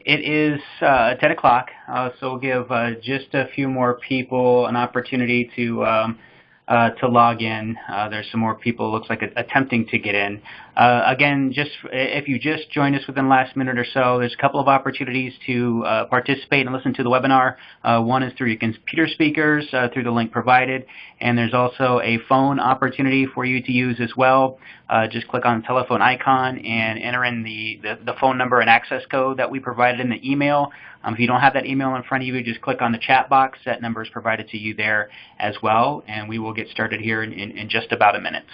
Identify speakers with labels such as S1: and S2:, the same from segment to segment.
S1: It is 10 o'clock, so we'll give just a few more people an opportunity to log in. There's some more people, looks like, attempting to get in. Again, if you just joined us within the last minute or so, there's a couple of opportunities to participate and listen to the webinar. One is through your computer speakers, through the link provided, and there's also a phone opportunity for you to use as well. Just click on the telephone icon and enter in the phone number and access code that we provided in the email. If you don't have that email in front of you, just click on the chat box. That number is provided to you there as well, and we will get started here in just about a minute.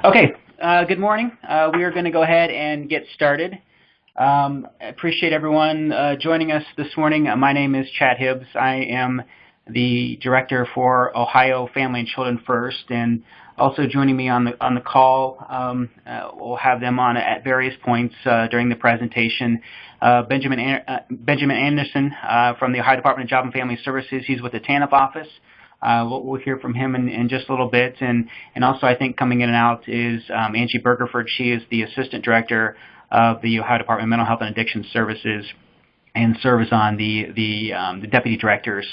S1: Okay, good morning. We are going to go ahead and get started. I appreciate everyone joining us this morning. My name is Chad Hibbs. I am the director for Ohio Family and Children First, and also joining me on the call, we'll have them on at various points during the presentation. Benjamin Anderson from the Ohio Department of Job and Family Services. He's with the TANF office. We'll hear from him in just a little bit, and also I think coming in and out is Angie Bergerford. She is the Assistant Director of the Ohio Department of Mental Health and Addiction Services and serves on the Deputy Director's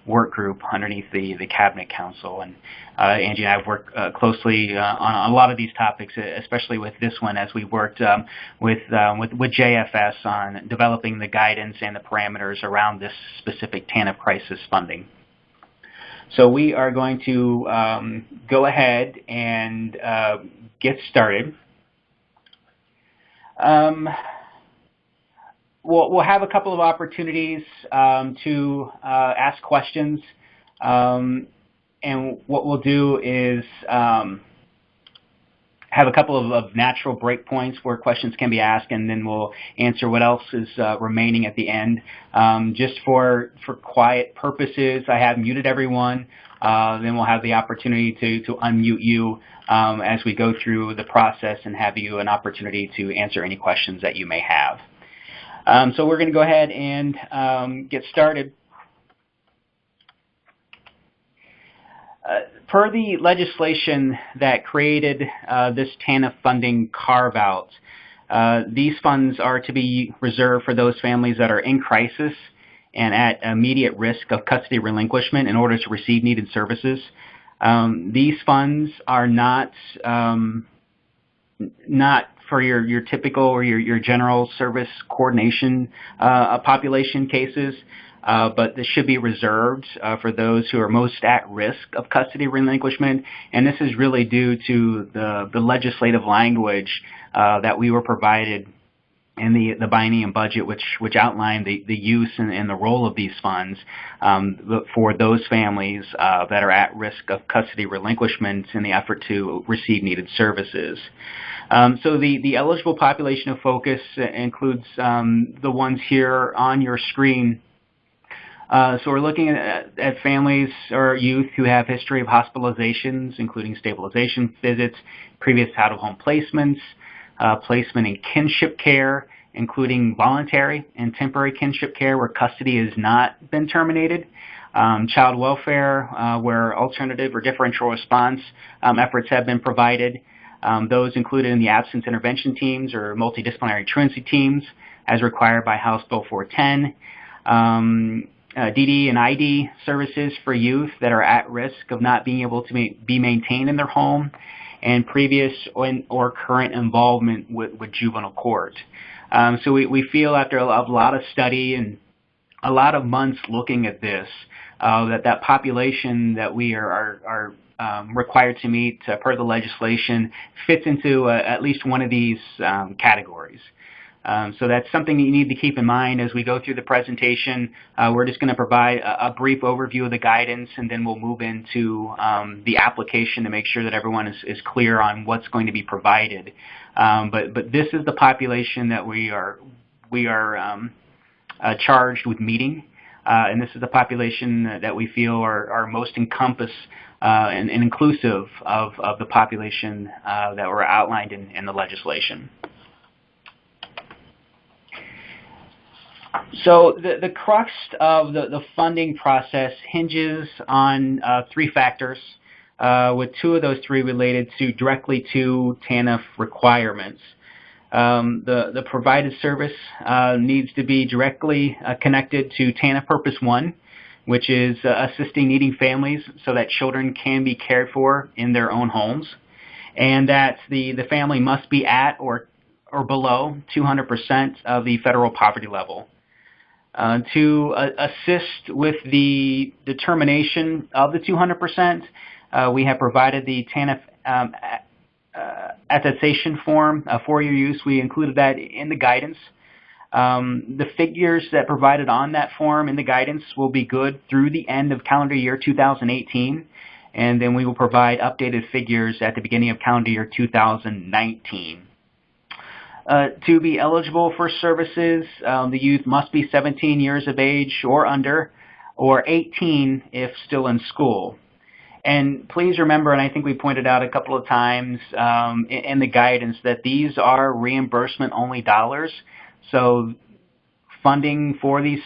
S1: work group underneath the Cabinet Council. And Angie and I have worked closely on a lot of these topics, especially with this one, as we worked with JFS on developing the guidance and the parameters around this specific TANF crisis funding. So we are going to go ahead and get started. We'll have a couple of opportunities to ask questions, and what we'll do is have a couple of natural breakpoints where questions can be asked, and then we'll answer what else is remaining at the end. Just for quiet purposes, I have muted everyone. Then we'll have the opportunity to unmute you as we go through the process and have you an opportunity to answer any questions that you may have. So we're going to go ahead and get started. Per the legislation that created this TANF funding carve-out, these funds are to be reserved for those families that are in crisis and at immediate risk of custody relinquishment in order to receive needed services. These funds are not for your typical or your general service coordination population cases. But this should be reserved for those who are most at risk of custody relinquishment, and this is really due to the legislative language that we were provided in the biennium budget, which outlined the use and the role of these funds for those families that are at risk of custody relinquishment in the effort to receive needed services. So the eligible population of focus includes the ones here on your screen. So we're looking at families or youth who have history of hospitalizations, including stabilization visits, previous out-of-home placements, placement in kinship care, including voluntary and temporary kinship care where custody has not been terminated, child welfare where alternative or differential response efforts have been provided, those included in the absence intervention teams or multidisciplinary truancy teams as required by House Bill 410, DD and ID services for youth that are at risk of not being able to be maintained in their home, and previous or current involvement with juvenile court. So we feel after a lot of study and a lot of months looking at this, that population that we are required to meet per the legislation fits into at least one of these categories. So that's something you need to keep in mind as we go through the presentation. We're just going to provide a brief overview of the guidance, and then we'll move into the application to make sure that everyone is clear on what's going to be provided. But this is the population that we are charged with meeting, and this is the population that we feel are most encompass and inclusive of the population that were outlined in the legislation. So the crux of the funding process hinges on three factors, with two of those three related directly to TANF requirements. The provided service needs to be directly connected to TANF Purpose 1, which is assisting needing families so that children can be cared for in their own homes, and that the family must be at or below 200% of the federal poverty level. To assist with the determination of the 200%, we have provided the TANF attestation form for your use. We included that in the guidance. The figures that provided on that form in the guidance will be good through the end of calendar year 2018, and then we will provide updated figures at the beginning of calendar year 2019. To be eligible for services, the youth must be 17 years of age or under, or 18 if still in school. And please remember, and I think we pointed out a couple of times in the guidance, that these are reimbursement-only dollars. So funding for these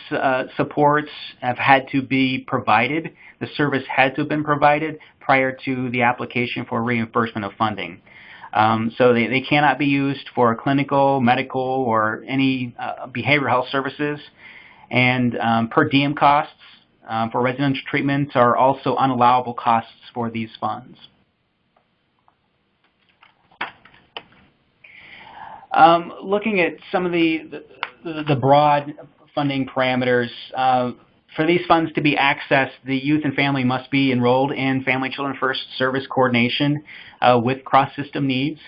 S1: supports have had to be provided. The service had to have been provided prior to the application for reimbursement of funding. So they cannot be used for clinical, medical, or any behavioral health services. And per diem costs for residential treatments are also unallowable costs for these funds. Looking at some of the broad funding parameters, for these funds to be accessed, the youth and family must be enrolled in Family Children First Service Coordination with cross-system needs.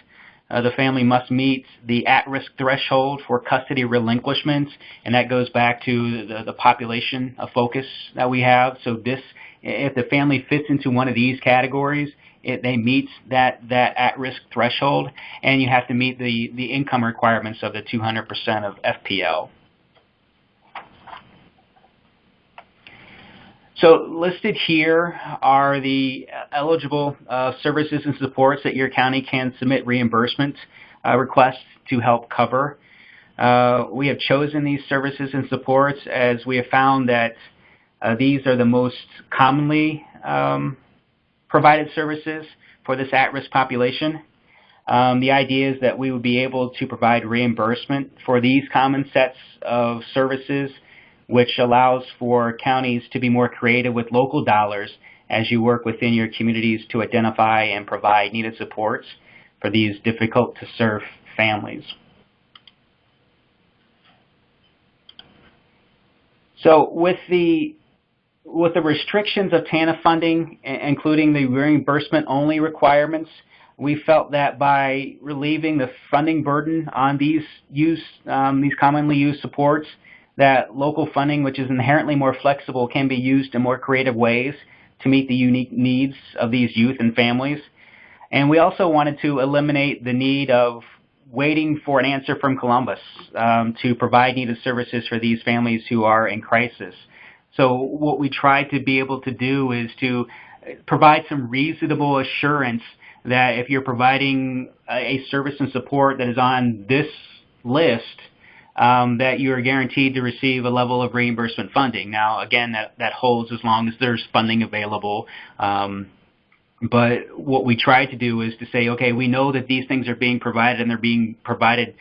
S1: The family must meet the at-risk threshold for custody relinquishment, and that goes back to the population of focus that we have. So if the family fits into one of these categories, they meet that at-risk threshold, and you have to meet the income requirements of the 200% of FPL. So listed here are the eligible services and supports that your county can submit reimbursement requests to help cover. We have chosen these services and supports as we have found that these are the most commonly provided services for this at-risk population. The idea is that we would be able to provide reimbursement for these common sets of services, which allows for counties to be more creative with local dollars as you work within your communities to identify and provide needed supports for these difficult-to-serve families. So with the restrictions of TANF funding, including the reimbursement-only requirements, we felt that by relieving the funding burden on these commonly used supports, that local funding, which is inherently more flexible, can be used in more creative ways to meet the unique needs of these youth and families. And we also wanted to eliminate the need of waiting for an answer from Columbus to provide needed services for these families who are in crisis. So what we tried to be able to do is to provide some reasonable assurance that if you're providing a service and support that is on this list, that you are guaranteed to receive a level of reimbursement funding. Now, again, that holds as long as there's funding available. But what we try to do is to say, okay, we know that these things are being provided and they're being provided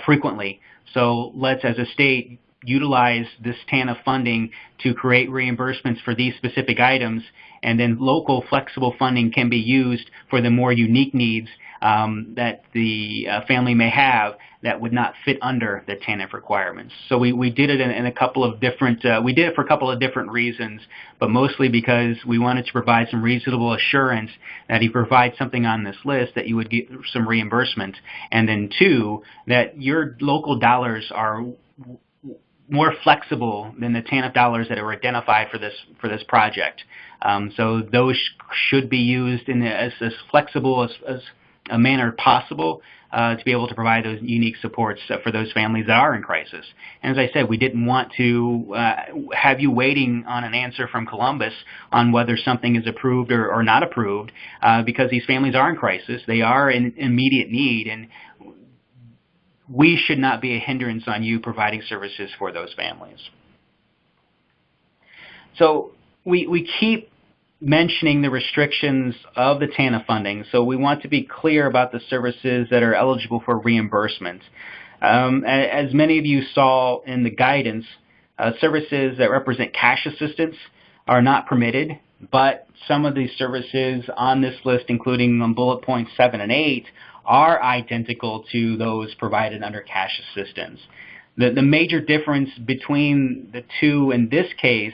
S1: frequently. So let's, as a state, utilize this TANF funding to create reimbursements for these specific items, and then local flexible funding can be used for the more unique needs that the family may have that would not fit under the TANF requirements. So we did it in a couple of different, we did it for a couple of different reasons, but mostly because we wanted to provide some reasonable assurance that if you provide something on this list that you would get some reimbursement, and then two, that your local dollars are more flexible than the TANF dollars that are identified for this project. So those should be used in as flexible as a manner possible to be able to provide those unique supports for those families that are in crisis. And as I said, we didn't want to have you waiting on an answer from Columbus on whether something is approved or not approved, because these families are in crisis. They are in immediate need, and we should not be a hindrance on you providing services for those families. So we keep mentioning the restrictions of the TANF funding, so we want to be clear about the services that are eligible for reimbursement. As many of you saw in the guidance, services that represent cash assistance are not permitted, but some of these services on this list, including on bullet points 7 and 8, are identical to those provided under cash assistance. The major difference between the two in this case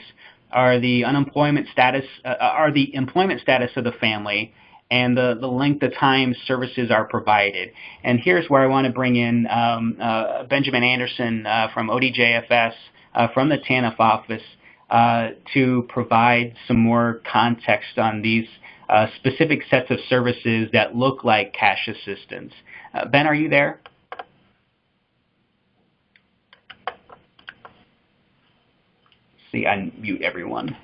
S1: are the employment status of the family and the length of time services are provided. And here's where I want to bring in Benjamin Anderson from ODJFS from the TANF office to provide some more context on these specific sets of services that look like cash assistance. Ben, are you there? See, unmute everyone.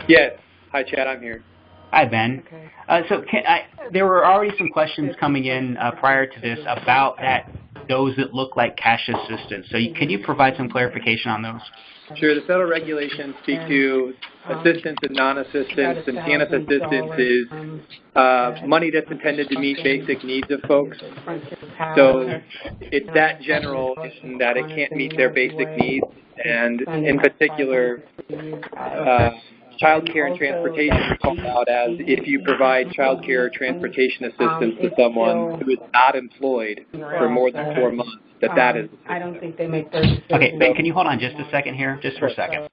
S2: Yes. Hi, Chad. I'm here.
S1: Hi, Ben. Okay. There were already some questions coming in prior to this about those that look like cash assistance. So can you provide some clarification on those?
S2: Sure. The federal regulations speak to assistance and non-assistance, and TANF assistance is money that's intended to meet basic needs of folks. So it's that general in that it can't meet their basic needs, and in particular, child care and transportation is called out as if you provide child care or transportation assistance to someone who is not employed for more than 4 months, that is.
S3: I don't think they make those.
S1: Okay, Ben, can you hold on just a second here? Just for a second.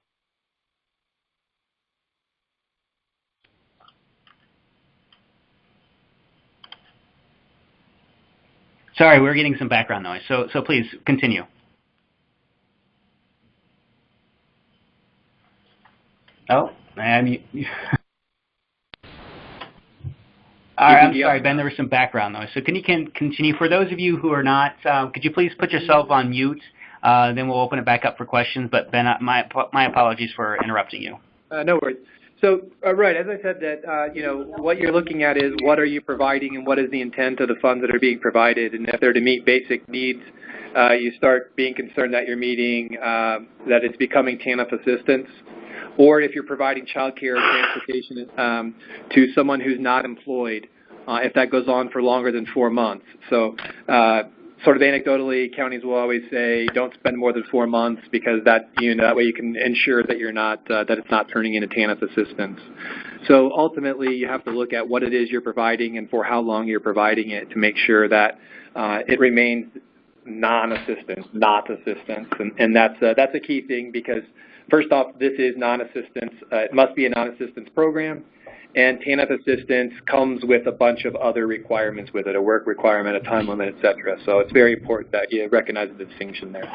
S1: Sorry, we're getting some background noise, so please continue. Oh, I'm sorry, Ben, there was some background noise. So can you continue? For those of you who are not, could you please put yourself on mute? Then we'll open it back up for questions. But Ben, my apologies for interrupting you.
S2: No worries. So, right, as I said, that what you're looking at is what are you providing and what is the intent of the funds that are being provided. And if they're to meet basic needs, you start being concerned that you're meeting, that it's becoming TANF assistance. Or if you're providing child care or transportation to someone who's not employed, if that goes on for longer than 4 months. So sort of anecdotally, counties will always say don't spend more than 4 months because that way you can ensure that you're not that it's not turning into TANF assistance. So ultimately, you have to look at what it is you're providing and for how long you're providing it to make sure that it remains non-assistance, not assistance, and that's a key thing because first off, this is non-assistance. It must be a non-assistance program. And TANF assistance comes with a bunch of other requirements with it, a work requirement, a time limit, et cetera. So it's very important that you recognize the distinction there.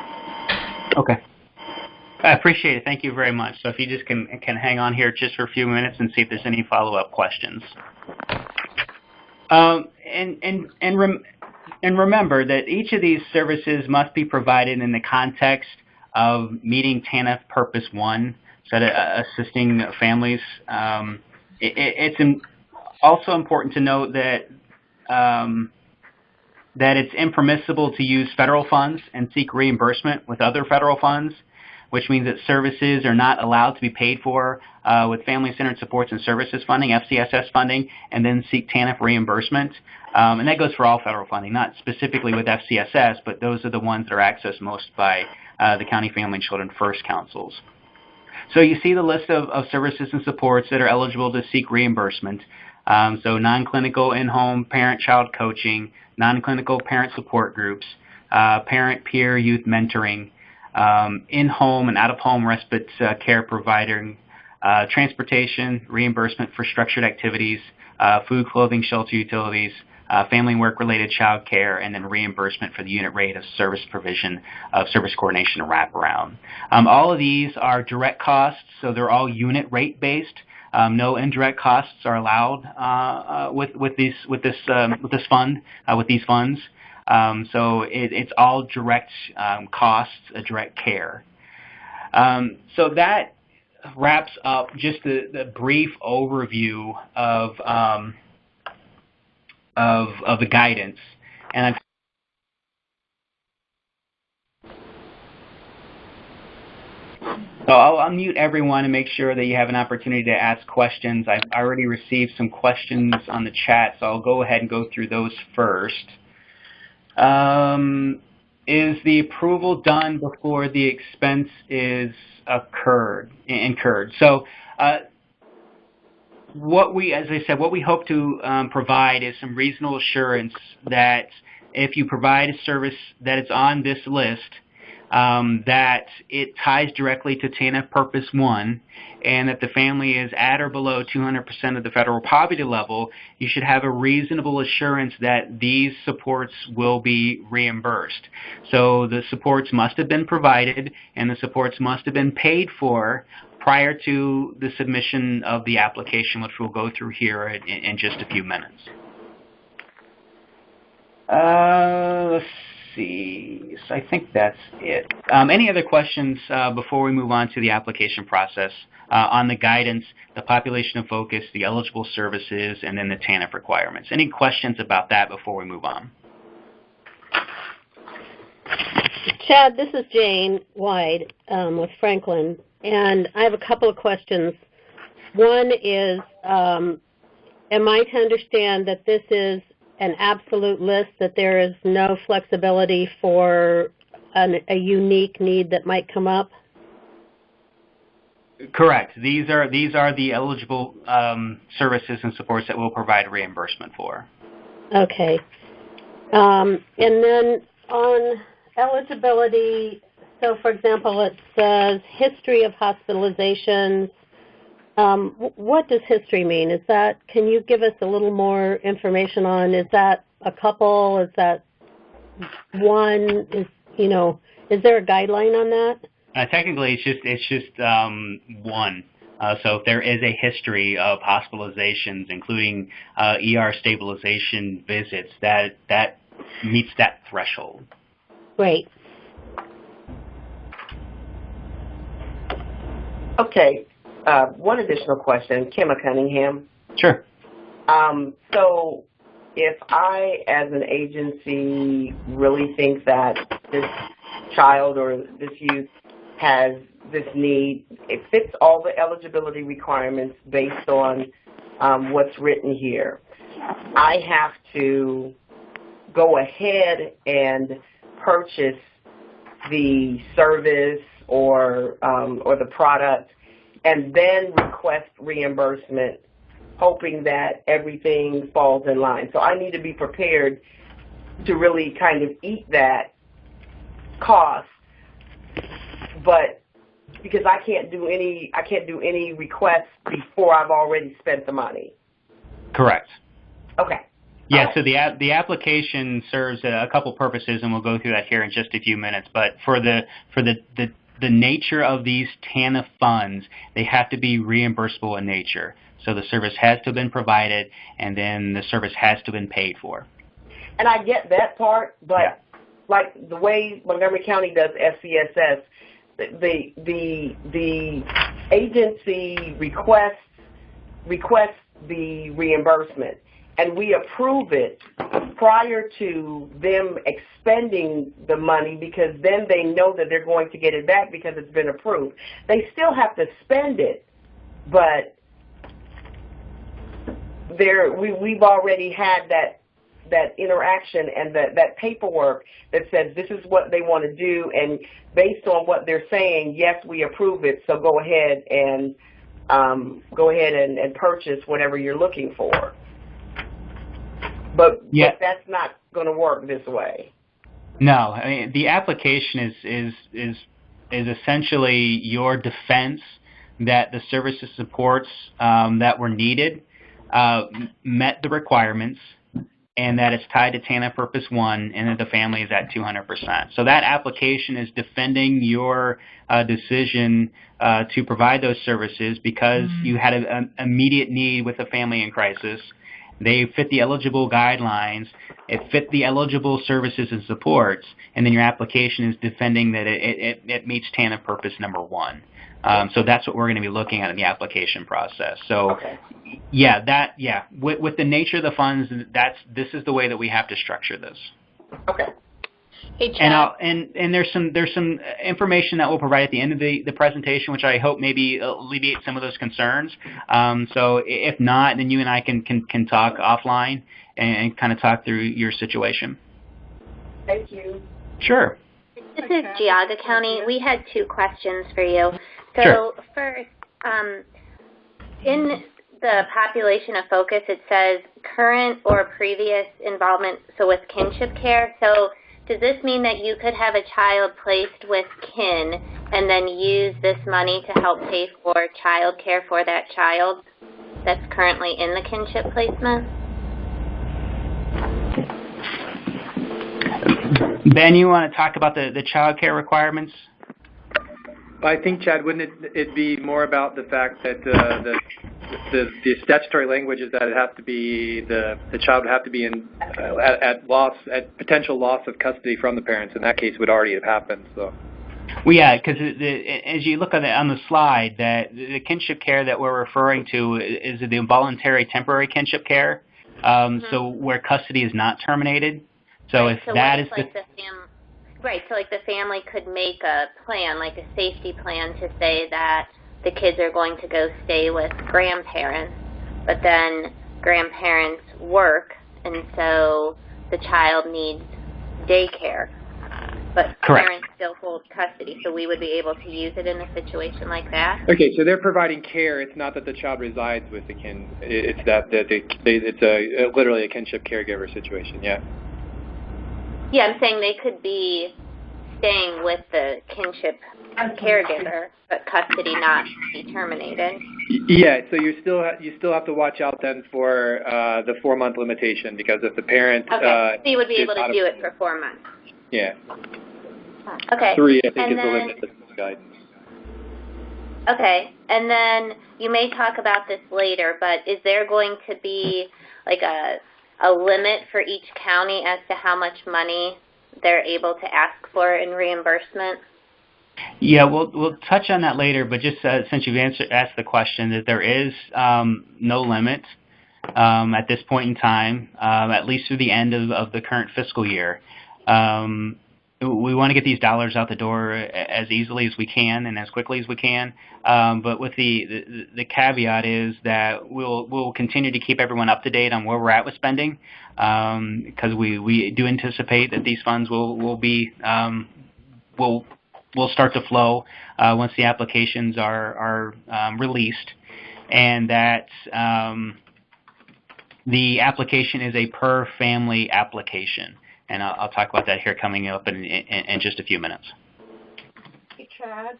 S1: Okay. I appreciate it. Thank you very much. So if you just can hang on here just for a few minutes and see if there's any follow-up questions. And remember that each of these services must be provided in the context of meeting TANF Purpose 1, so assisting families. It's also important to note that that it's impermissible to use federal funds and seek reimbursement with other federal funds. which means that services are not allowed to be paid for with Family-Centered Supports and Services funding, FCSS funding, and then seek TANF reimbursement. And that goes for all federal funding, not specifically with FCSS, but those are the ones that are accessed most by the County Family and Children First Councils. So you see the list of services and supports that are eligible to seek reimbursement. So non-clinical in-home parent-child coaching, non-clinical parent support groups, parent peer youth mentoring, in-home and out-of-home respite care providing, transportation, reimbursement for structured activities, food, clothing, shelter utilities, family and work-related child care, and then reimbursement for the unit rate of service provision of service coordination and wraparound. All of these are direct costs, so they're all unit rate based. No indirect costs are allowed with these funds. So it's all direct costs, direct care. So that wraps up just the brief overview of the guidance, and so I'll unmute everyone and make sure that you have an opportunity to ask questions. I've already received some questions on the chat, so I'll go ahead and go through those first. Is the approval done before the expense is incurred? So what we hope to provide is some reasonable assurance that if you provide a service that is on this list, that it ties directly to TANF Purpose 1, and that the family is at or below 200% of the federal poverty level, you should have a reasonable assurance that these supports will be reimbursed. So the supports must have been provided, and the supports must have been paid for prior to the submission of the application, which we'll go through here in just a few minutes. Let's see. So I think that's it. Any other questions before we move on to the application process on the guidance, the population of focus, the eligible services, and then the TANF requirements? Any questions about that before we move on?
S3: Chad, this is Jane Wide with Franklin, and I have a couple of questions. One is, am I to understand that this is an absolute list, that there is no flexibility for a unique need that might come up?
S1: Correct. These are the eligible services and supports that we'll provide reimbursement for. Okay.
S3: And then on eligibility, so for example, it says history of hospitalizations. What does history mean? Is that, can you give us a little more information on, is that a couple? Is that one? Is there a guideline on that?
S1: Technically, it's just one. So if there is a history of hospitalizations, including ER stabilization visits, that meets that threshold.
S3: Great.
S4: Okay. One additional question. Kimma Cunningham.
S1: Sure.
S4: So if I, as an agency, really think that this child or this youth has this need, it fits all the eligibility requirements based on what's written here, I have to go ahead and purchase the service or the product and then request reimbursement, hoping that everything falls in line. So I need to be prepared to really kind of eat that cost, but because I can't do any requests before I've already spent the money.
S1: Correct.
S4: Okay.
S1: Yeah, so the application serves a couple purposes, and we'll go through that here in just a few minutes. But for the nature of these TANF funds, they have to be reimbursable in nature. So the service has to have been provided, and then the service has to have been paid for.
S4: And I get that part, but like the way Montgomery County does FCSS, the agency requests the reimbursement, and we approve it prior to them expending the money, because then they know that they're going to get it back because it's been approved. They still have to spend it, but we've already had that interaction and that paperwork that says this is what they want to do, and based on what they're saying, yes, we approve it, so go ahead and purchase whatever you're looking for. But that's not going to work this way.
S1: No, I mean, the application is essentially your defense that the services supports that were needed met the requirements, and that it's tied to TANF Purpose 1, and that the family is at 200%. So that application is defending your decision to provide those services because you had an immediate need with a family in crisis. They fit the eligible guidelines, it fit the eligible services and supports, and then your application is defending that it meets TANF Purpose number 1. So that's what we're going to be looking at in the application process. So,
S4: okay.
S1: With the nature of the funds, this is the way that we have to structure this.
S4: Okay.
S3: Hey, Chad.
S1: And there's some information that we'll provide at the end of the presentation, which I hope maybe alleviate some of those concerns. So if not, then you and I can talk offline and kind of talk through your situation.
S4: Thank you.
S1: Sure.
S5: This is Geauga County. We had 2 questions for you. So
S1: sure.
S5: First, in the population of focus, it says current or previous involvement, so with kinship care. So does this mean that you could have a child placed with kin and then use this money to help pay for child care for that child that's currently in the kinship placement?
S1: Ben, you want to talk about the child care requirements?
S2: I think, Chad, wouldn't it be more about the fact that the statutory language is that it has to be the child would have to be in at potential loss of custody from the parents. In that case, would already have happened. So.
S1: Well, yeah, because as you look at it on the slide, that the kinship care that we're referring to is the involuntary temporary kinship care. So where custody is not terminated. So
S5: right,
S1: if
S5: so
S1: that is
S5: right, so like the family could make a plan, like a safety plan, to say that the kids are going to go stay with grandparents, but then grandparents work, and so the child needs daycare, but
S1: correct.
S5: Parents still hold custody, so we would be able to use it in a situation like that?
S2: Okay, so they're providing care. It's not that the child resides with the kin. It's that it's literally a kinship caregiver situation, yeah.
S5: Yeah, I'm saying they could be staying with the kinship caregiver, but custody not be terminated.
S2: Yeah, so you still have to watch out then for the 4-month limitation, because if the parent
S5: okay, so you would be able to do it for 4 months.
S2: Yeah.
S5: Okay.
S2: 3, I think, is the limit of the guidance.
S5: Okay, and then you may talk about this later, but is there going to be like a limit for each county as to how much money they're able to ask for in reimbursement?
S1: Yeah, we'll touch on that later, but just since you've asked the question, that there is no limit at this point in time, at least through the end of the current fiscal year. We want to get these dollars out the door as easily as we can and as quickly as we can, but with the caveat is that we'll continue to keep everyone up to date on where we're at with spending, because we do anticipate that these funds will start to flow once the applications are released, and that the application is a per family application. And I'll talk about that here coming up in just a few minutes.
S6: Hey, Chad.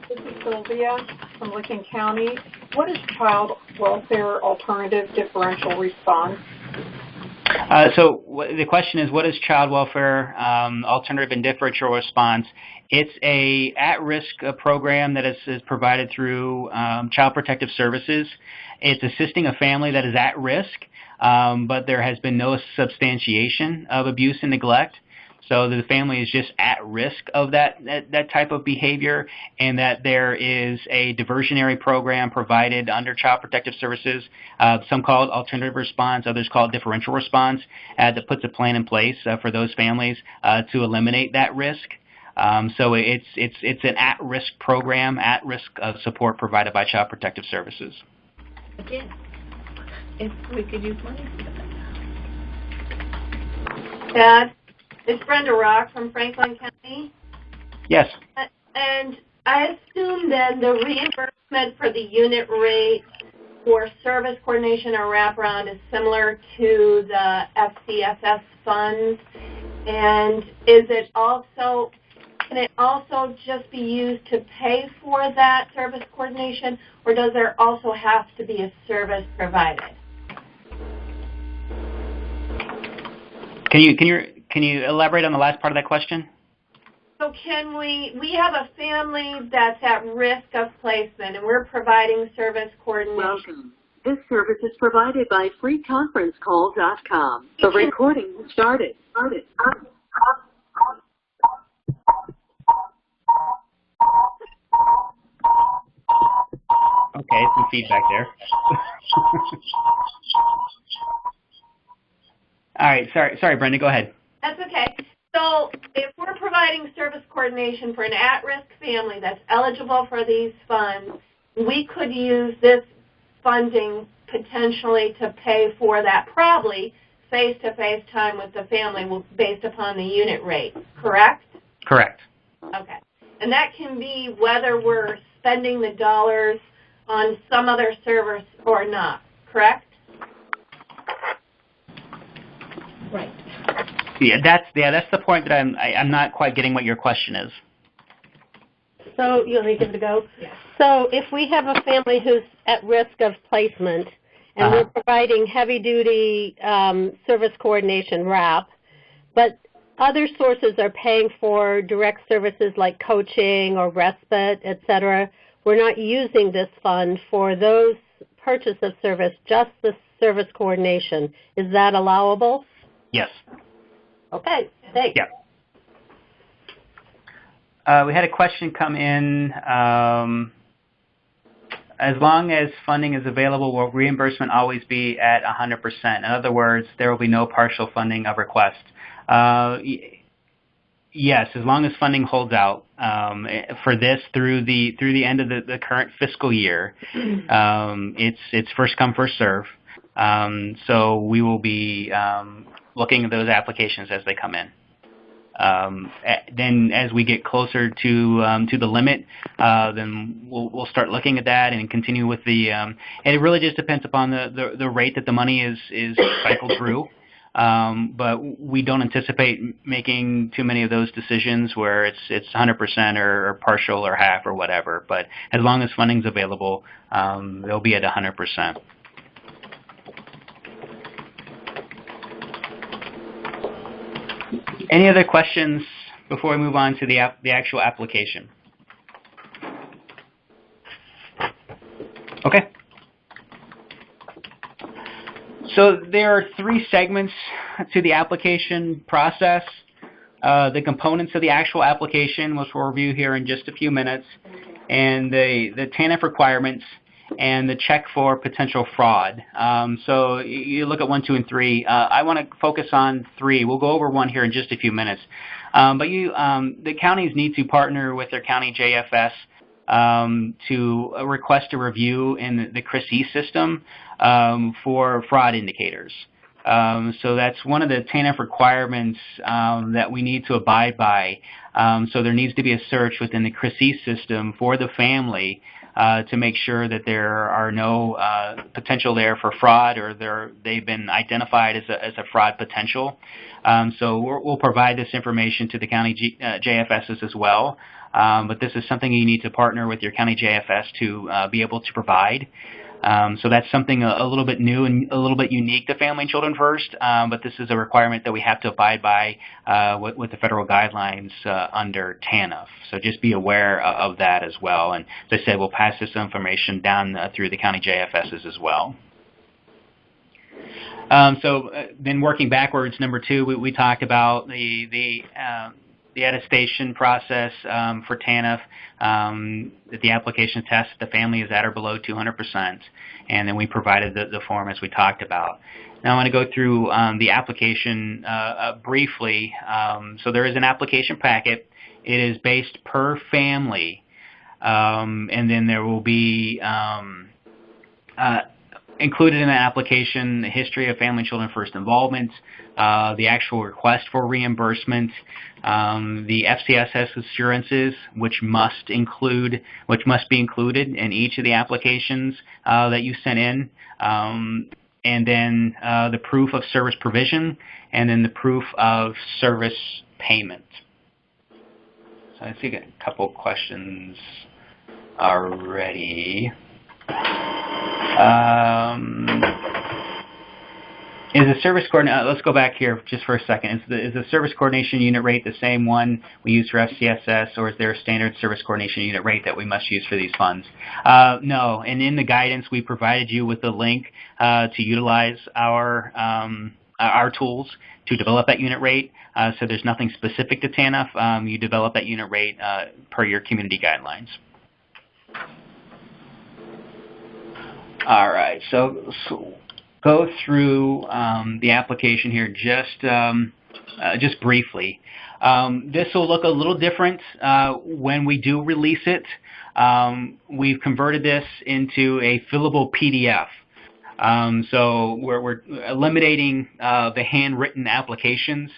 S6: This is Sylvia from Licking County. What is child welfare alternative differential response?
S1: So the question is, what is child welfare alternative and differential response? It's a at-risk program that is provided through Child Protective Services. It's assisting a family that is at risk, but there has been no substantiation of abuse and neglect. So the family is just at risk of that type of behavior, and that there is a diversionary program provided under Child Protective Services, some call it alternative response, others call it differential response, that puts a plan in place for those families to eliminate that risk. So it's an at-risk program, at-risk support provided by Child Protective Services.
S7: Again, if we could use money for that.
S3: Dad, it's Brenda Rock from Franklin County.
S1: Yes.
S3: And I assume then the reimbursement for the unit rate for service coordination or wraparound is similar to the FCSS funds. And can it also just be used to pay for that service coordination, or does there also have to be a service provided?
S1: Can you elaborate on the last part of that question?
S3: So we have a family that's at risk of placement, and we're providing service coordination.
S8: Welcome. This service is provided by freeconferencecall.com. The recording has started.
S1: Okay, some feedback there. All right, sorry, Brenda, go ahead.
S3: That's okay. So if we're providing service coordination for an at-risk family that's eligible for these funds, we could use this funding potentially to pay for that, probably face-to-face time with the family based upon the unit rate, correct?
S1: Correct.
S3: Okay. And that can be whether we're spending the dollars on some other service or not, correct?
S7: Right.
S1: Yeah, that's the point that I'm not quite getting what your question is.
S3: So you want me to give it a go?
S7: Yes.
S3: So if we have a family who's at risk of placement, and we're providing heavy-duty service coordination RAP, but other sources are paying for direct services like coaching or respite, et cetera, we're not using this fund for those purchase of service, just the service coordination. Is that allowable?
S1: Yes.
S3: Okay, thanks.
S1: Yeah. We had a question come in. As long as funding is available, will reimbursement always be at 100%? In other words, there will be no partial funding of request. Yes, as long as funding holds out for this through the end of the current fiscal year. It's first come, first serve. So we will be looking at those applications as they come in. Then as we get closer to the limit, then we'll start looking at that and continue with the and it really just depends upon the rate that the money is cycled through. But we don't anticipate making too many of those decisions where it's 100% or partial or half or whatever. But as long as funding's available, they'll be at 100%. Any other questions before we move on to the actual application? Okay. So there are 3 segments to the application process. The components of the actual application, which we'll review here in just a few minutes, and the TANF requirements, and the check for potential fraud. So you look at 1, 2, and 3. I want to focus on 3. We'll go over 1 here in just a few minutes. But the counties need to partner with their county JFS to request a review in the CRIS-E system for fraud indicators. So that's one of the TANF requirements that we need to abide by. So there needs to be a search within the CRIS-E system for the family to make sure that there are no potential there for fraud, or they've been identified as a fraud potential. So we'll provide this information to the county JFSs as well. But this is something you need to partner with your county JFS to be able to provide. So that's something a little bit new and a little bit unique to Family and Children First, but this is a requirement that we have to abide by with the federal guidelines under TANF. So just be aware of that as well. And as I said, we'll pass this information down through the county JFSs as well. Then working backwards, number 2, we talked about the attestation process for TANF, that the application tests the family is at or below 200%, and then we provided the form as we talked about. Now I want to go through the application briefly. So there is an application packet. It is based per family, and then there will be included in the application the history of Family and Children First involvement, the actual request for reimbursement, the FCSS assurances, which must be included in each of the applications that you sent in, and then the proof of service provision, and then the proof of service payment. So I see a couple questions already. Is the service coordination, let's go back here just for a second. Is the service coordination unit rate the same one we use for FCSS, or is there a standard service coordination unit rate that we must use for these funds? No, and in the guidance we provided you with the link to utilize our tools to develop that unit rate. So there's nothing specific to TANF. You develop that unit rate per your community guidelines. All right, so go through the application here just briefly. This will look a little different when we do release it. We've converted this into a fillable PDF. So we're eliminating the handwritten applications.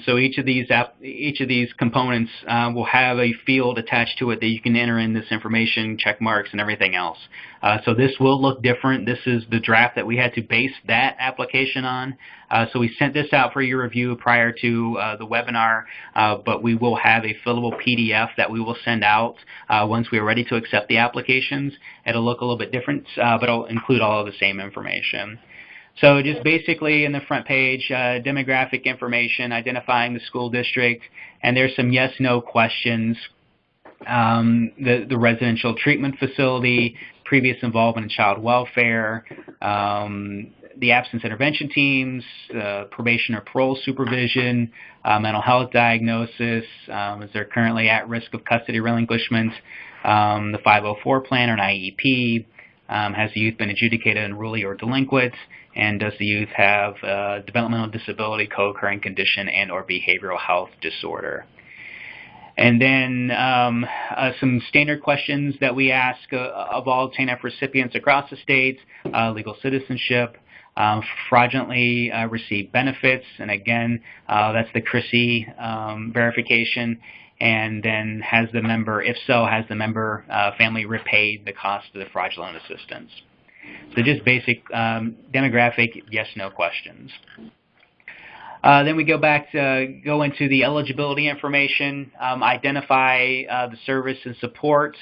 S1: So each of these components will have a field attached to it that you can enter in this information, check marks, and everything else. So this will look different. This is the draft that we had to base that application on. So we sent this out for your review prior to the webinar, but we will have a fillable PDF that we will send out once we are ready to accept the applications. It'll look a little bit different, but it'll include all of the same information. So just basically in the front page, demographic information, identifying the school district, and there's some yes/no questions. The residential treatment facility, previous involvement in child welfare, the absence intervention teams, probation or parole supervision, mental health diagnosis, is there currently at risk of custody relinquishment, the 504 plan or an IEP, has the youth been adjudicated unruly or delinquent, and does the youth have developmental disability, co-occurring condition, and or behavioral health disorder? And then some standard questions that we ask of all TANF recipients across the states: legal citizenship, fraudulently received benefits, and again, that's the CRISI verification. And then has the member, if so, has the member family repaid the cost of the fraudulent assistance? So just basic demographic yes/no questions. Then we go into the eligibility information, identify the service and support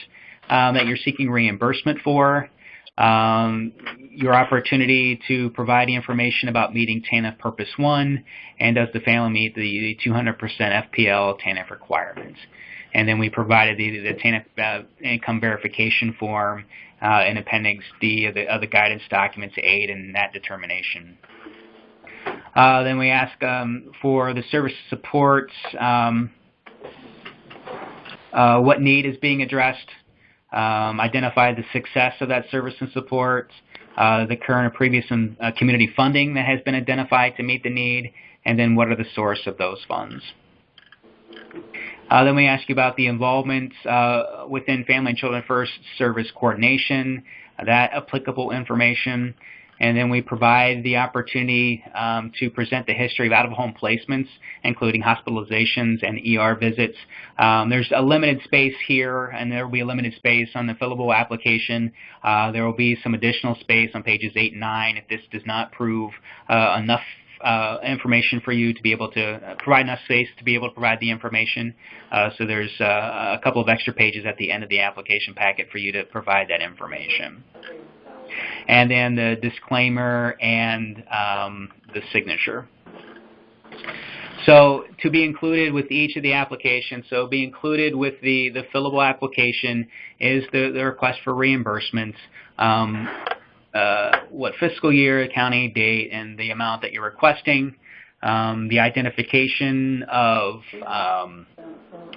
S1: that you're seeking reimbursement for, your opportunity to provide information about meeting TANF Purpose 1, and does the family meet the 200% FPL TANF requirements. And then we provided the TANF income verification form in Appendix D of the guidance documents to aid in that determination. Then we ask for the service support, what need is being addressed, identify the success of that service and support, the current or previous community funding that has been identified to meet the need, and then what are the source of those funds. Then we ask you about the involvement within Family and Children First service coordination, that applicable information, and then we provide the opportunity to present the history of out-of-home placements, including hospitalizations and ER visits. There's a limited space here, and there will be a limited space on the fillable application. There will be some additional space on pages 8 and 9 if this does not prove enough information for you to be able to provide enough space to be able to provide the information. So there's a couple of extra pages at the end of the application packet for you to provide that information. And then the disclaimer and the signature. So to be included with each of the applications, so be included with the fillable application is the request for reimbursements. what fiscal year, county, date, and the amount that you're requesting. The identification of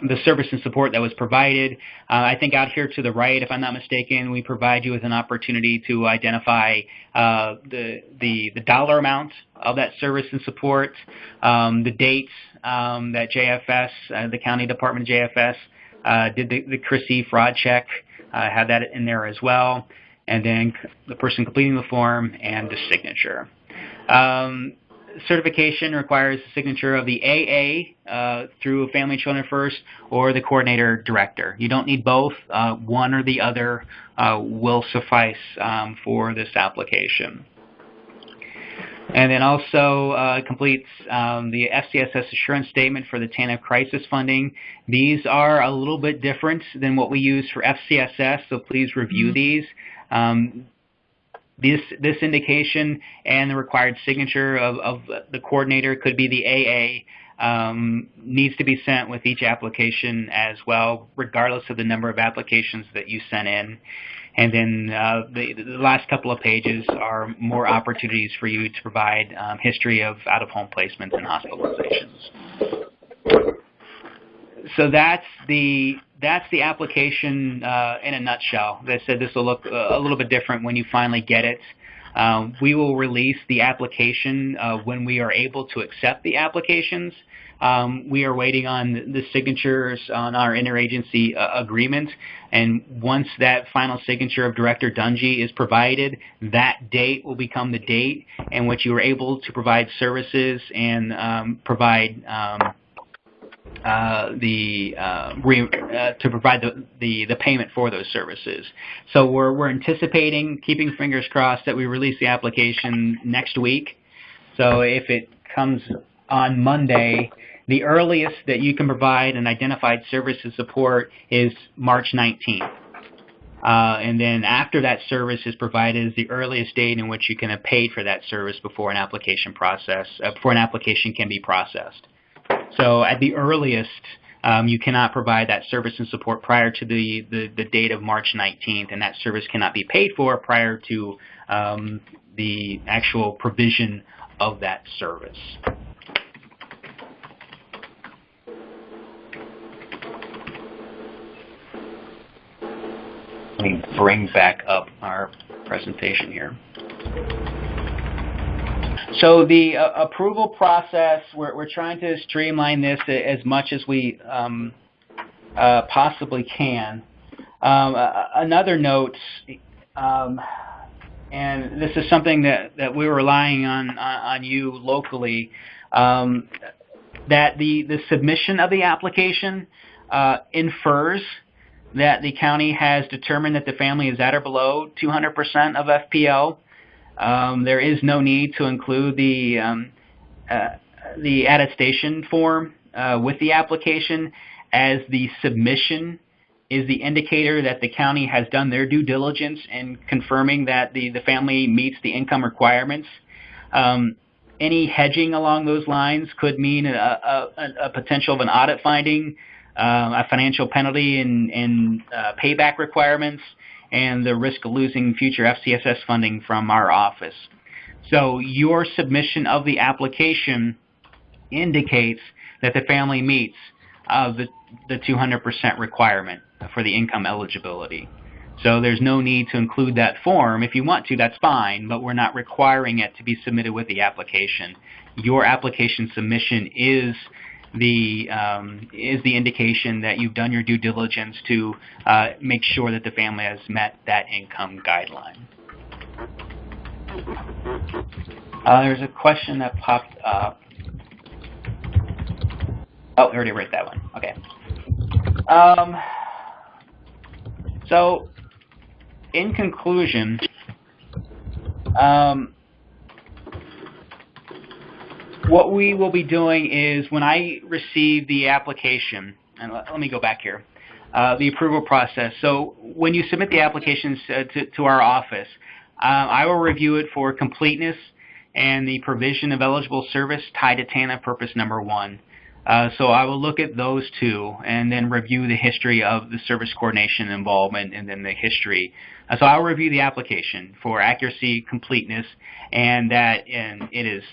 S1: the service and support that was provided. I think out here to the right, if I'm not mistaken, we provide you with an opportunity to identify the dollar amount of that service and support, the dates that JFS, the county department of JFS, did the CRISI fraud check, had that in there as well, and then the person completing the form and the signature. Certification requires the signature of the AA through Family Children First or the coordinator director. You don't need both. One or the other will suffice for this application. And then also completes the FCSS assurance statement for the TANF crisis funding. These are a little bit different than what we use for FCSS, so please review these. This indication and the required signature of the coordinator, could be the AA, needs to be sent with each application as well, regardless of the number of applications that you sent in. And then the last couple of pages are more opportunities for you to provide history of out-of-home placements and hospitalizations. So that's the application in a nutshell. As I said, this will look a little bit different when you finally get it. We will release the application when we are able to accept the applications. We are waiting on the signatures on our interagency agreement, and once that final signature of Director Dungy is provided, that date will become the date in which you are able to provide services and provide to provide the payment for those services. So we're anticipating, keeping fingers crossed, that we release the application next week. So if it comes on Monday, the earliest that you can provide an identified services support is March 19th. And then after that service is provided is the earliest date in which you can have paid for that service before an application can be processed. So at the earliest, you cannot provide that service and support prior to the date of March 19th, and that service cannot be paid for prior to the actual provision of that service. Let me bring back up our presentation here. So the approval process, we're trying to streamline this as much as we possibly can. Another note, and this is something that we're relying on you locally, that the submission of the application infers that the county has determined that the family is at or below 200% of FPL. There is no need to include the attestation form with the application, as the submission is the indicator that the county has done their due diligence in confirming that the family meets the income requirements. Any hedging along those lines could mean a potential of an audit finding, a financial penalty, and payback requirements, and the risk of losing future FCSS funding from our office. So your submission of the application indicates that the family meets the 200% requirement for the income eligibility. So there's no need to include that form. If you want to, that's fine, but we're not requiring it to be submitted with the application. Your application submission is the indication that you've done your due diligence to make sure that the family has met that income guideline. There's a question that popped up. Oh, I already read that one. Okay. So, in conclusion, what we will be doing is, when I receive the application, and let me go back here, the approval process. So when you submit the applications to our office, I will review it for completeness and the provision of eligible service tied to TANF purpose number 1. So I will look at those two and then review the history of the service coordination involvement and then the history. So I'll review the application for accuracy, completeness, and it is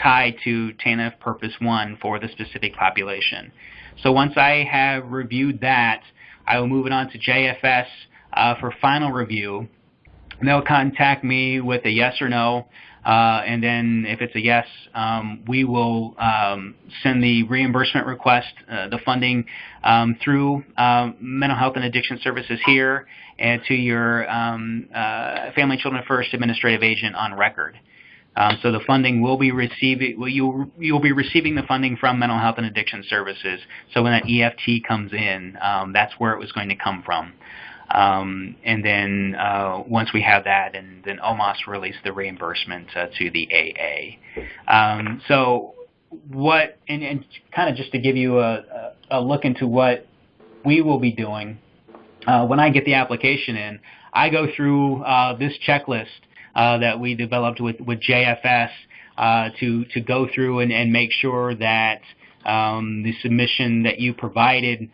S1: tied to TANF Purpose 1 for the specific population. So once I have reviewed that, I will move it on to JFS for final review. They'll contact me with a yes or no, and then if it's a yes, we will send the reimbursement request, the funding, through Mental Health and Addiction Services here and to your Family Children First administrative agent on record. So the funding will be receiving. Well, you'll be receiving the funding from Mental Health and Addiction Services. So when that EFT comes in, that's where it was going to come from. And then once we have that, and then OMOS release the reimbursement to the AA. So what, and kind of just to give you a look into what we will be doing, when I get the application in, I go through this checklist that we developed with JFS to go through and make sure that the submission that you provided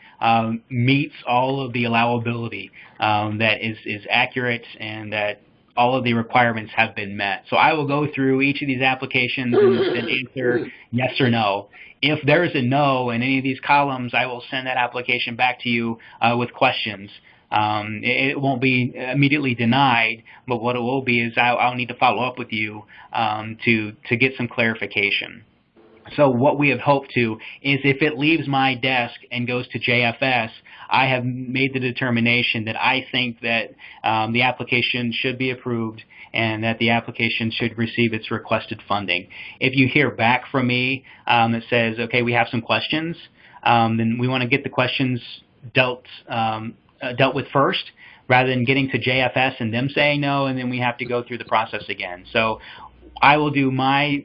S1: meets all of the allowability, that is accurate, and that all of the requirements have been met. So I will go through each of these applications and answer yes or no. If there is a no in any of these columns, I will send that application back to you with questions. It won't be immediately denied, but what it will be is I'll need to follow up with you to get some clarification. So what we have hoped to is if it leaves my desk and goes to JFS, I have made the determination that I think that the application should be approved and that the application should receive its requested funding. If you hear back from me that says, okay, we have some questions, then we want to get the questions dealt with first, rather than getting to JFS and them saying no, and then we have to go through the process again. So I will do my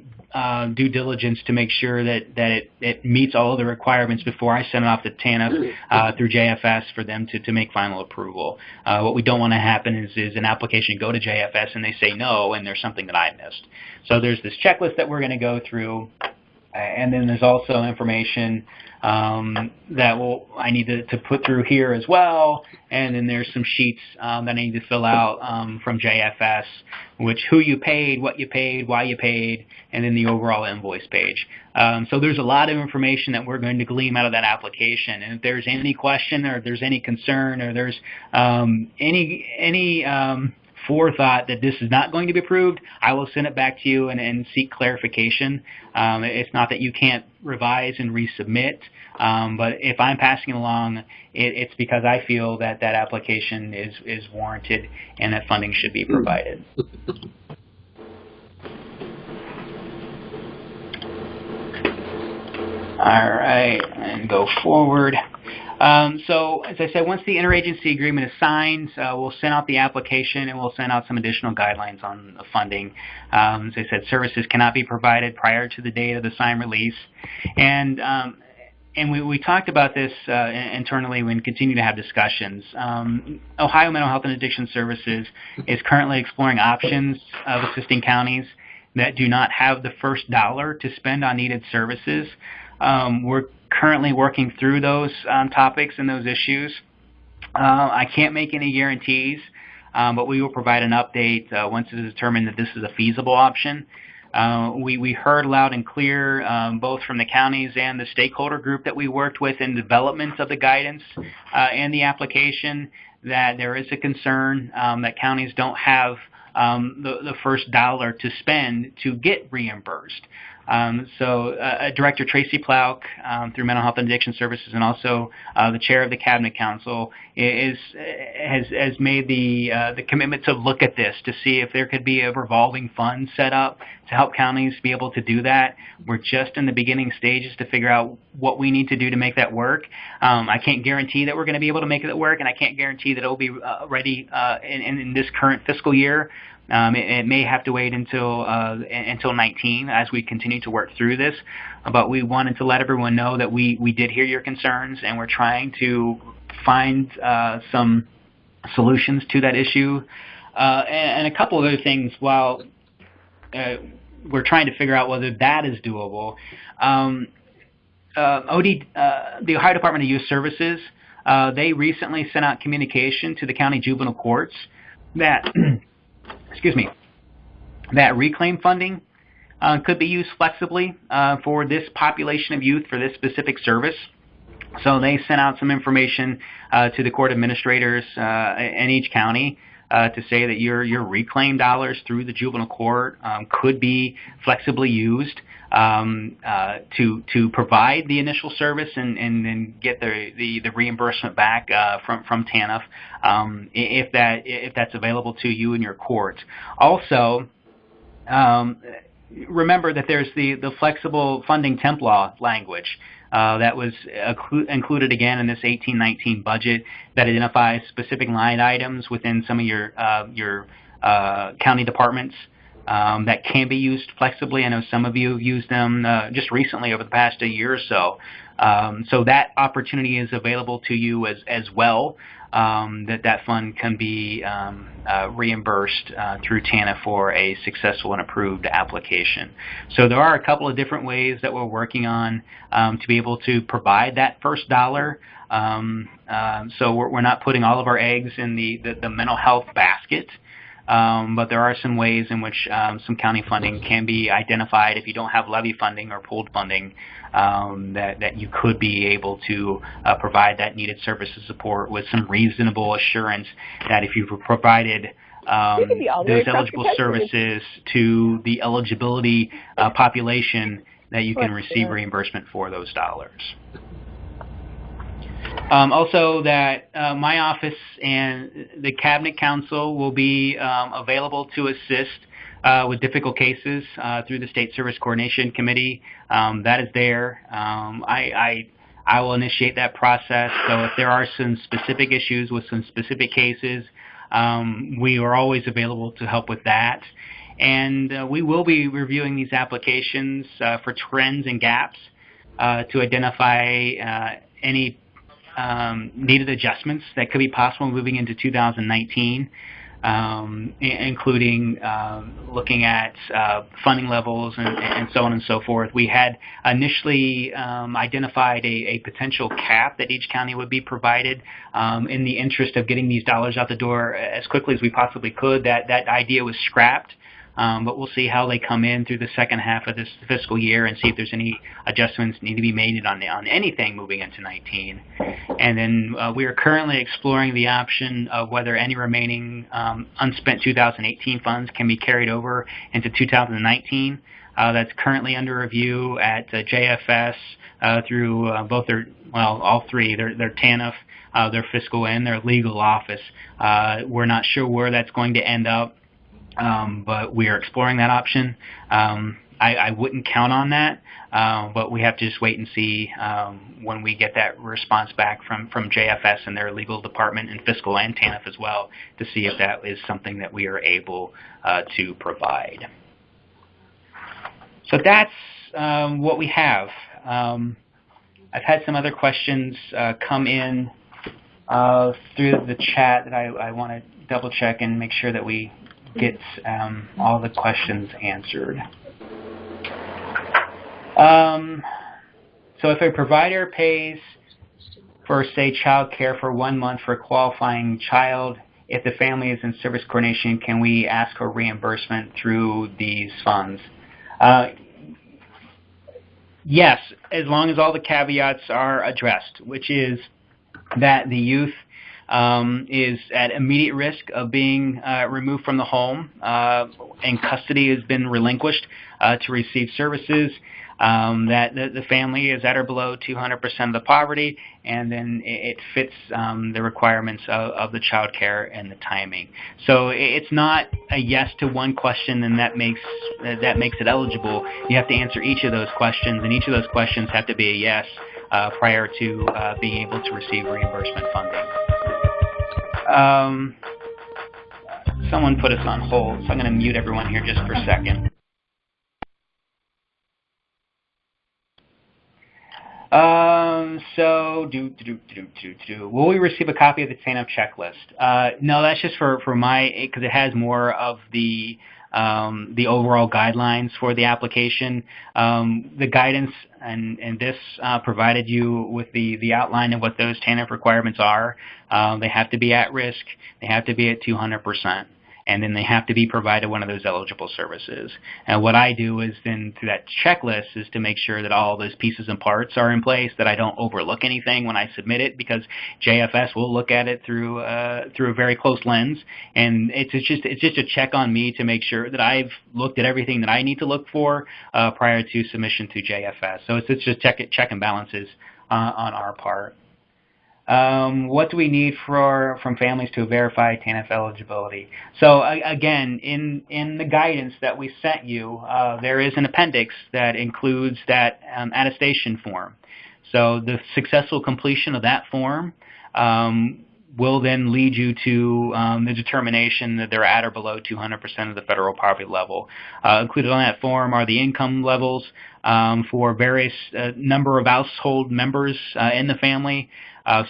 S1: due diligence to make sure that it meets all of the requirements before I send it off to TANF through JFS for them to make final approval. What we don't want to happen is an application go to JFS and they say no, and there's something that I missed. So there's this checklist that we're going to go through, and then there's also information that I need to put through here as well, and then there's some sheets that I need to fill out from JFS, which who you paid, what you paid, why you paid, and then the overall invoice page. So there's a lot of information that we're going to glean out of that application, and if there's any question or if there's any concern or there's any forethought that this is not going to be approved, I will send it back to you and seek clarification. It's not that you can't revise and resubmit, but if I'm passing along, it's because I feel that that application is warranted and that funding should be provided. All right, and go forward. So, as I said, once the interagency agreement is signed, we'll send out the application and we'll send out some additional guidelines on the funding. As I said, services cannot be provided prior to the date of the signed release. And we talked about this internally when continue to have discussions. Ohio Mental Health and Addiction Services is currently exploring options of assisting counties that do not have the first dollar to spend on needed services. We're currently working through those topics and those issues. I can't make any guarantees, but we will provide an update once it is determined that this is a feasible option. We heard loud and clear, both from the counties and the stakeholder group that we worked with in development of the guidance and the application, that there is a concern that counties don't have the first dollar to spend to get reimbursed. So Director Tracy Plauk through Mental Health and Addiction Services, and also the chair of the Cabinet Council, has made the commitment to look at this to see if there could be a revolving fund set up to help counties be able to do that. We're just in the beginning stages to figure out what we need to do to make that work. I can't guarantee that we're going to be able to make it work, and I can't guarantee that it will be ready in this current fiscal year. It may have to wait until 19 as we continue to work through this, but we wanted to let everyone know that we did hear your concerns, and we're trying to find some solutions to that issue. And a couple of other things while we're trying to figure out whether that is doable. the Ohio Department of Youth Services, they recently sent out communication to the county juvenile courts that, excuse me, that reclaim funding could be used flexibly for this population of youth for this specific service. So they sent out some information to the court administrators in each county to say that your reclaim dollars through the juvenile court could be flexibly used to provide the initial service and then get the reimbursement back from TANF if that's available to you in your court. Also, remember that there's the flexible funding temp law language that was included again in this 18-19 budget that identifies specific line items within some of your county departments that can be used flexibly. I know some of you have used them just recently over the past year or so. So that opportunity is available to you as well. That fund can be reimbursed through TANF for a successful and approved application. So there are a couple of different ways that we're working on to be able to provide that first dollar. So we're not putting all of our eggs in the mental health basket. But there are some ways in which some county funding can be identified if you don't have levy funding or pooled funding, that you could be able to provide that needed services support with some reasonable assurance that if you've provided those eligible services to the eligibility population, that you can receive reimbursement for those dollars. Also, that my office and the Cabinet Council will be available to assist with difficult cases through the State Service Coordination Committee. That is there. I will initiate that process. So if there are some specific issues with some specific cases, we are always available to help with that. And we will be reviewing these applications for trends and gaps to identify any needed adjustments that could be possible moving into 2019, including looking at funding levels and so on and so forth. We had initially identified a potential cap that each county would be provided in the interest of getting these dollars out the door as quickly as we possibly could. That idea was scrapped. But we'll see how they come in through the second half of this fiscal year and see if there's any adjustments need to be made on anything moving into 19. And then we are currently exploring the option of whether any remaining unspent 2018 funds can be carried over into 2019. That's currently under review at JFS through both all three, their TANF, their fiscal, and their legal office. We're not sure where that's going to end up. But we are exploring that option. I wouldn't count on that, but we have to just wait and see when we get that response back from JFS and their legal department and fiscal and TANF as well to see if that is something that we are able to provide. So that's what we have. I've had some other questions come in through the chat that I want to double check and make sure that we get all the questions answered. So if a provider pays for, say, child care for 1 month for a qualifying child, if the family is in service coordination, can we ask for reimbursement through these funds? Yes, as long as all the caveats are addressed, which is that the youth is at immediate risk of being removed from the home and custody has been relinquished to receive services, that the family is at or below 200% of the poverty, and then it fits the requirements of the child care and the timing. So it's not a yes to one question and that makes it eligible. You have to answer each of those questions, and each of those questions have to be a yes prior to being able to receive reimbursement funding. Someone put us on hold, so I'm going to mute everyone here just for a second. Will we receive a copy of the TANF checklist? No, that's just for my, because it has more of the the overall guidelines for the application. The guidance and this provided you with the outline of what those TANF requirements are. They have to be at risk. They have to be at 200%. And then they have to be provided one of those eligible services. And what I do is then through that checklist is to make sure that all those pieces and parts are in place, that I don't overlook anything when I submit it, because JFS will look at it through a very close lens, and it's just a check on me to make sure that I've looked at everything that I need to look for prior to submission to JFS. So it's just check and balances on our part. What do we need from families to verify TANF eligibility? So again, in the guidance that we sent you, there is an appendix that includes that attestation form. So the successful completion of that form will then lead you to the determination that they're at or below 200% of the federal poverty level. Included on that form are the income levels for various number of household members in the family.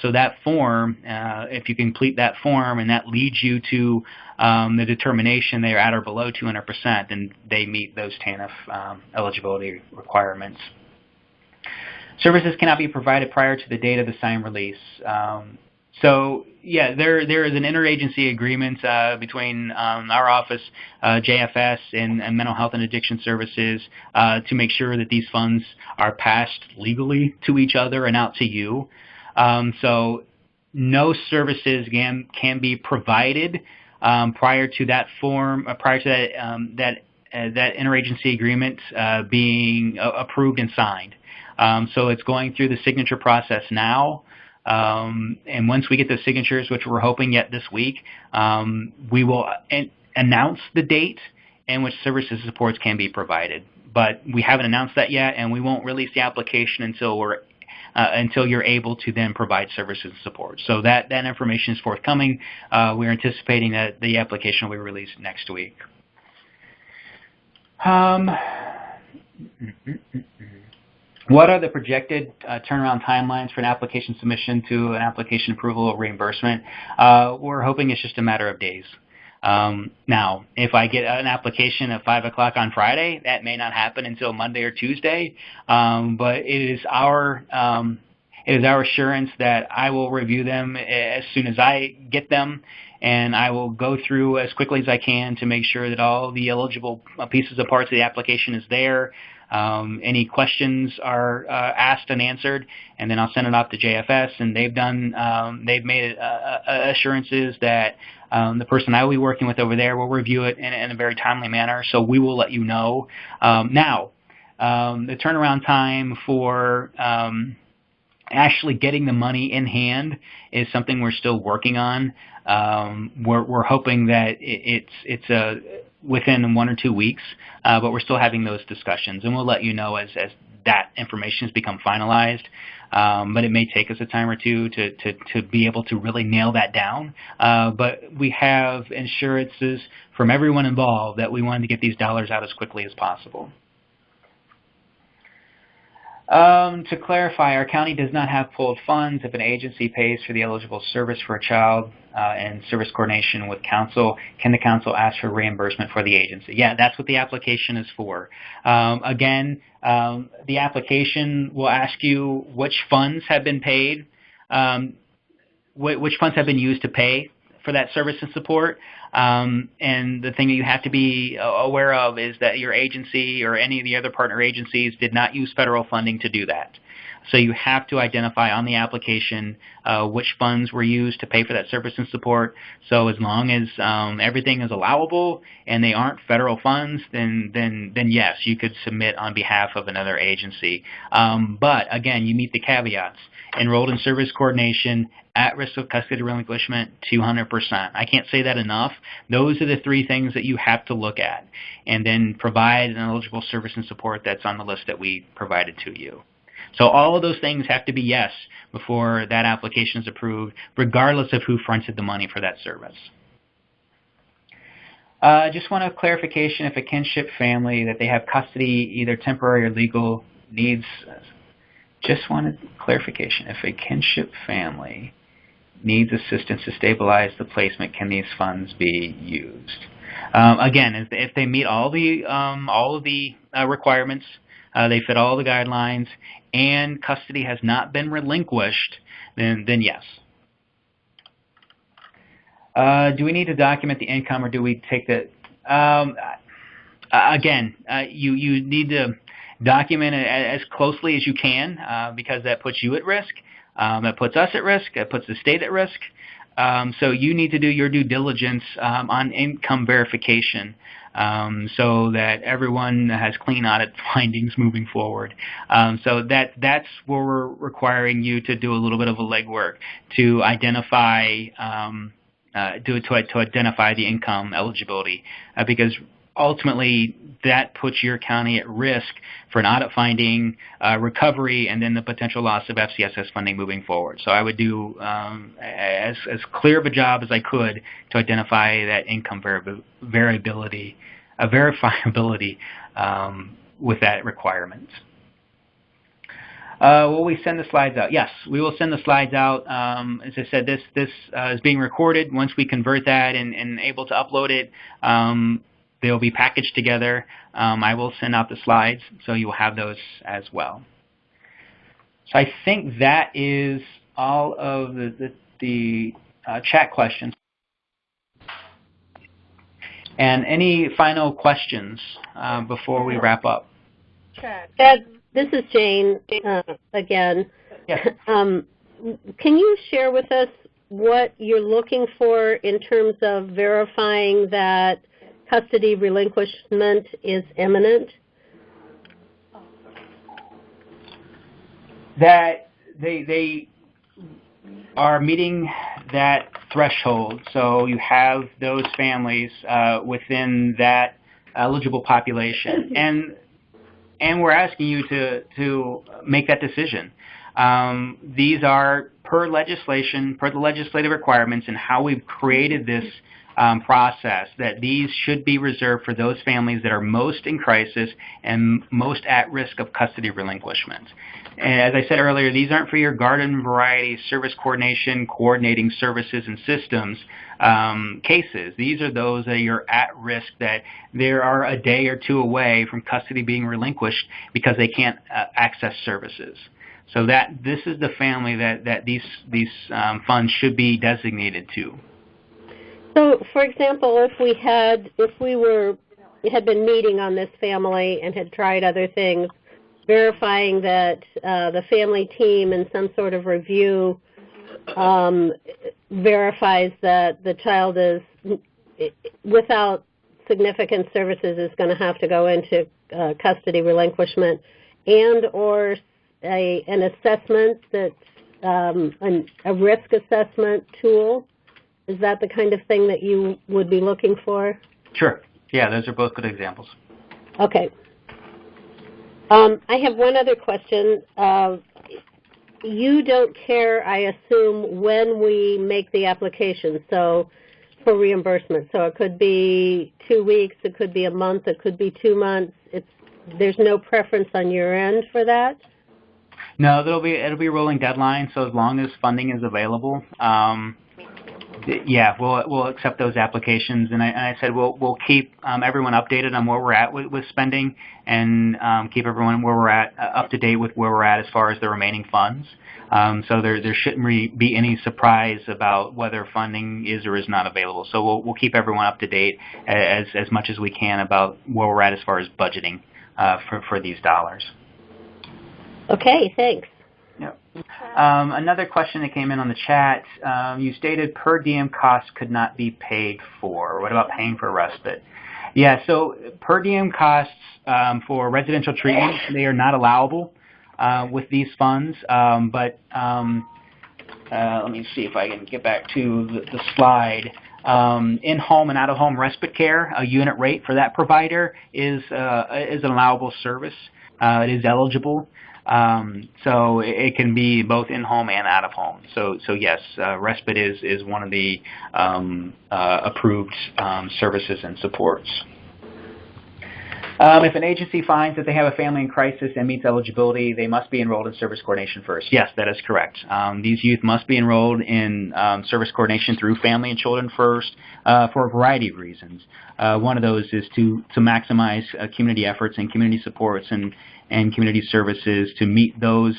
S1: So that form, if you complete that form and that leads you to the determination they're at or below 200%, then they meet those TANF eligibility requirements. Services cannot be provided prior to the date of the signed release. So yeah, there is an interagency agreement between our office, JFS, and Mental Health and Addiction Services to make sure that these funds are passed legally to each other and out to you. So no services can be provided prior to that form, prior to that interagency agreement being approved and signed. So it's going through the signature process now. And once we get those signatures, which we're hoping yet this week, we will announce the date in which services and supports can be provided. But we haven't announced that yet, and we won't release the application until you're able to then provide services and support. So that information is forthcoming. We're anticipating that the application will be released next week. What are the projected turnaround timelines for an application submission to an application approval or reimbursement? We're hoping it's just a matter of days. Now, if I get an application at 5 o'clock on Friday, that may not happen until Monday or Tuesday, but it is our assurance that I will review them as soon as I get them, and I will go through as quickly as I can to make sure that all the eligible pieces and parts of the application is there. Any questions are asked and answered, and then I'll send it off to JFS, and they've made assurances that the person I will be working with over there will review it in a very timely manner, so we will let you know. Now, the turnaround time for actually getting the money in hand is something we're still working on. We're hoping that it's within 1 or 2 weeks, but we're still having those discussions, and we'll let you know as that information has become finalized. But it may take us a time or two to be able to really nail that down. But we have assurances from everyone involved that we wanted to get these dollars out as quickly as possible. To clarify, our county does not have pooled funds. If an agency pays for the eligible service for a child and service coordination with council, can the council ask for reimbursement for the agency? Yeah, that's what the application is for. Again, the application will ask you which funds have been paid, which funds have been used to pay for that service and support. And the thing that you have to be aware of is that your agency or any of the other partner agencies did not use federal funding to do that. So you have to identify on the application which funds were used to pay for that service and support. So as long as everything is allowable and they aren't federal funds, then yes, you could submit on behalf of another agency. But again, you meet the caveats. Enrolled in service coordination, at risk of custody relinquishment, 200%. I can't say that enough. Those are the 3 things that you have to look at, and then provide an eligible service and support that's on the list that we provided to you. So all of those things have to be yes before that application is approved, regardless of who fronted the money for that service. Just want a clarification if a kinship family that they have custody, either temporary or legal, needs. Just wanted clarification. If a kinship family needs assistance to stabilize the placement, can these funds be used? Again, if they meet all of the requirements, they fit all the guidelines, and custody has not been relinquished, then yes. Do we need to document the income, or do we take the? Again, you need to document it as closely as you can, because that puts you at risk, that puts us at risk, that puts the state at risk. So you need to do your due diligence on income verification, so that everyone has clean audit findings moving forward. So that's where we're requiring you to do a little bit of a legwork to identify to identify the income eligibility, because ultimately that puts your county at risk for an audit finding, recovery, and then the potential loss of FCSS funding moving forward. So I would do as clear of a job as I could to identify that income verifiability with that requirement. Will we send the slides out? Yes, we will send the slides out. As I said, this is being recorded. Once we convert that and able to upload it, they'll be packaged together. I will send out the slides, so you will have those as well. So I think that is all of the chat questions. And any final questions before we wrap up?
S3: This is Jane again.
S1: Yes.
S3: Can you share with us what you're looking for in terms of verifying that custody relinquishment is imminent?
S1: That they are meeting that threshold, so you have those families within that eligible population, and we're asking you to make that decision. These are per legislation, per the legislative requirements, and how we've created this process, that these should be reserved for those families that are most in crisis and most at risk of custody relinquishment. And as I said earlier, these aren't for your garden variety service coordination, coordinating services and systems cases. These are those that you're at risk, that they are a day or two away from custody being relinquished because they can't access services. So that this is the family that these funds should be designated to.
S3: So, for example, if we had been meeting on this family and had tried other things, verifying that the family team in some sort of review verifies that the child is, without significant services, is going to have to go into custody relinquishment, and or an assessment that's a risk assessment tool. Is that the kind of thing that you would be looking for?
S1: Sure. Yeah, those are both good examples.
S3: Okay. I have one other question. You don't care, I assume, when we make the application, so for reimbursement. So it could be 2 weeks, it could be a month, it could be 2 months. There's no preference on your end for that?
S1: No, it'll be a rolling deadline. So as long as funding is available, yeah, we'll accept those applications. And I said we'll keep everyone updated on where we're at with spending, and keep everyone where we're at up to date with where we're at as far as the remaining funds. So there shouldn't be any surprise about whether funding is or is not available. So we'll keep everyone up to date as much as we can about where we're at as far as budgeting for these dollars.
S3: Okay, thanks.
S1: Yep. Another question that came in on the chat, you stated per diem costs could not be paid for. What about paying for respite? Yeah, so per diem costs for residential treatment, they are not allowable with these funds, but let me see if I can get back to the slide. In-home and out-of-home respite care, a unit rate for that provider is an allowable service. It is eligible. So it can be both in-home and out-of-home. So yes, respite is one of the approved services and supports. If an agency finds that they have a family in crisis and meets eligibility, they must be enrolled in service coordination first. Yes, that is correct. These youth must be enrolled in service coordination through Family and Children First for a variety of reasons. One of those is to maximize community efforts and community supports and community services to meet those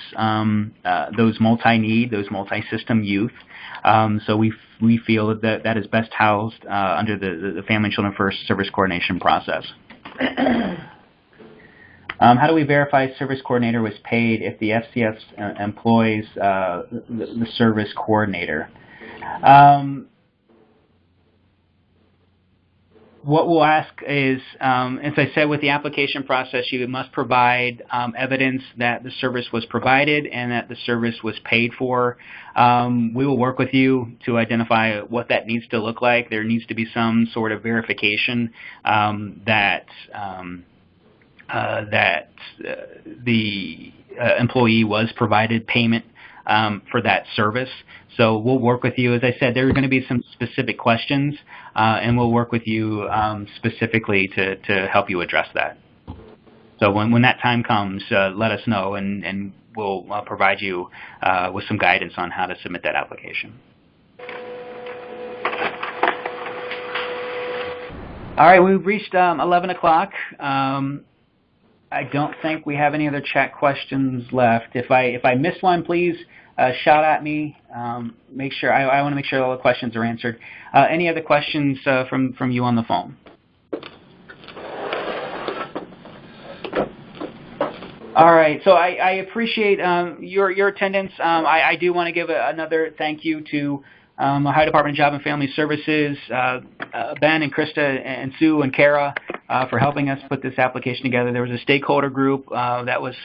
S1: multi-need, those multi-system youth. So we feel that is best housed under the Family and Children First service coordination process. How do we verify service coordinator was paid if the FCS employs the service coordinator? What we'll ask is, as I said, with the application process, you must provide evidence that the service was provided and that the service was paid for. We will work with you to identify what that needs to look like. There needs to be some sort of verification that the employee was provided payment for that service. So we'll work with you. As I said, there are going to be some specific questions, and we'll work with you specifically to help you address that. So when that time comes, let us know, and we'll provide you with some guidance on how to submit that application. All right, we've reached 11 o'clock. I don't think we have any other chat questions left. If I miss one, please shout at me. Make sure I want to make sure all the questions are answered. Any other questions from you on the phone? All right. So I appreciate your attendance. I do want to give another thank you to Ohio Department of Job and Family Services, Ben and Krista and Sue and Kara for helping us put this application together. There was a stakeholder group that was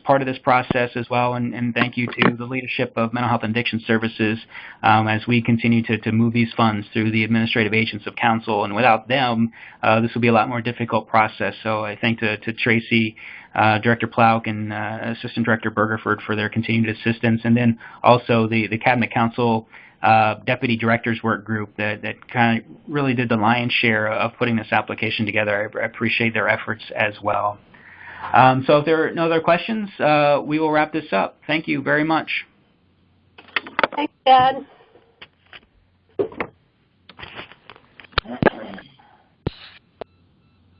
S1: part of this process as well, and thank you to the leadership of Mental Health and Addiction Services as we continue to move these funds through the administrative agents of council, and without them, this will be a lot more difficult process. So I thank to Tracy, Director Plauk, and Assistant Director Bergerford for their continued assistance, and then also the Cabinet Council Deputy Directors Work Group that kind of really did the lion's share of putting this application together. I appreciate their efforts as well. So if there are no other questions, we will wrap this up. Thank you very much.
S3: Thanks, Dad.